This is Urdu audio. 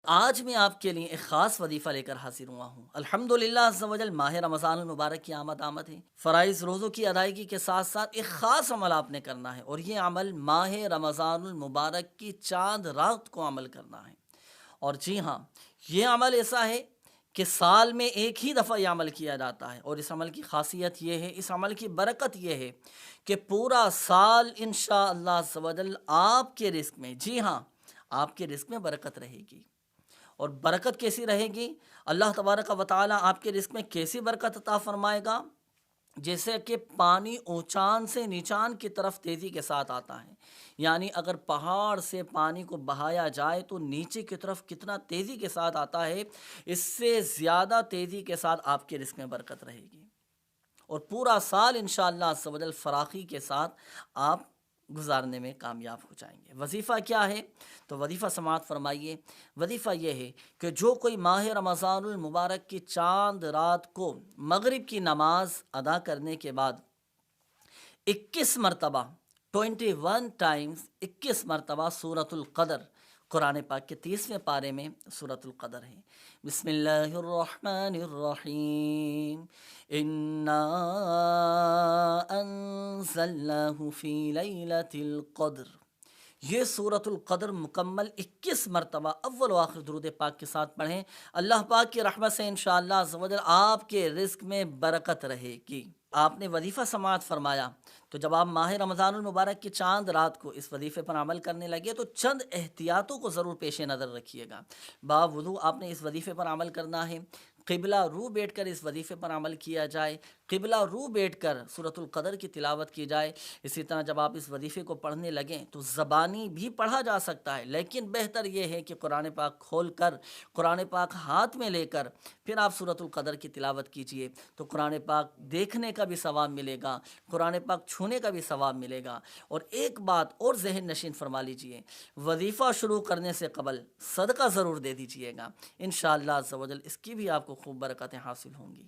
آج میں آپ کے لیے ایک خاص وظیفہ لے کر حاضر ہوا ہوں۔ الحمدللہ عز و جل ماہ رمضان المبارک کی آمد ہے۔ فرائض روزوں کی ادائیگی کے ساتھ ساتھ ایک خاص عمل آپ نے کرنا ہے، اور یہ عمل ماہ رمضان المبارک کی چاند رات کو عمل کرنا ہے۔ اور جی ہاں، یہ عمل ایسا ہے کہ سال میں ایک ہی دفعہ یہ عمل کیا جاتا ہے، اور اس عمل کی خاصیت یہ ہے، اس عمل کی برکت یہ ہے کہ پورا سال انشاءاللہ عز و جل آپ کے رزق میں، جی ہاں، آپ کے رزق میں برکت رہے گی۔ اور برکت کیسی رہے گی؟ اللہ تبارک و تعالیٰ آپ کے رزق میں کیسی برکت عطا فرمائے گا؟ جیسے کہ پانی اونچان سے نیچان کی طرف تیزی کے ساتھ آتا ہے، یعنی اگر پہاڑ سے پانی کو بہایا جائے تو نیچے کی طرف کتنا تیزی کے ساتھ آتا ہے، اس سے زیادہ تیزی کے ساتھ آپ کے رزق میں برکت رہے گی، اور پورا سال انشاءاللہ عز و جل فراخی کے ساتھ آپ گزارنے میں کامیاب ہو جائیں گے۔ وظیفہ کیا ہے؟ تو وظیفہ سماعت فرمائیے۔ وظیفہ یہ ہے کہ جو کوئی ماہ رمضان المبارک کی چاند رات کو مغرب کی نماز ادا کرنے کے بعد 21 مرتبہ 21 21 مرتبہ سورۃ القدر، قرآن پاک کے 30ویں پارے میں سورۃ القدر ہے۔ بسم اللہ الرحمن الرحیم، انا انزلناہ فی لیلۃ القدر، یہ سورۃ القدر مکمل 21 مرتبہ اول و آخر درود پاک کے ساتھ پڑھیں۔ اللہ پاک کی رحمت سے انشاءاللہ عز و جل آپ کے رزق میں برکت رہے گی۔ آپ نے وظیفہ سماعت فرمایا، تو جب آپ ماہ رمضان المبارک کی چاند رات کو اس وظیفے پر عمل کرنے لگے تو چند احتیاطوں کو ضرور پیش نظر رکھیے گا۔ باوضو آپ نے اس وظیفے پر عمل کرنا ہے، قبلہ رو بیٹھ کر اس وظیفے پر عمل کیا جائے، قبلہ رو بیٹھ کر سورۃ القدر کی تلاوت کی جائے۔ اسی طرح جب آپ اس وظیفے کو پڑھنے لگیں تو زبانی بھی پڑھا جا سکتا ہے، لیکن بہتر یہ ہے کہ قرآن پاک کھول کر، قرآن پاک ہاتھ میں لے کر پھر آپ سورۃ القدر کی تلاوت کیجئے، تو قرآن پاک دیکھنے کا بھی ثواب ملے گا، قرآن پاک چھونے کا بھی ثواب ملے گا۔ اور ایک بات اور ذہن نشین فرما لیجئے، وظیفہ شروع کرنے سے قبل صدقہ ضرور دے دیجئے گا، انشاءاللہ عز و جل اس کی بھی آپ کو خوب برکتیں حاصل ہوں گی۔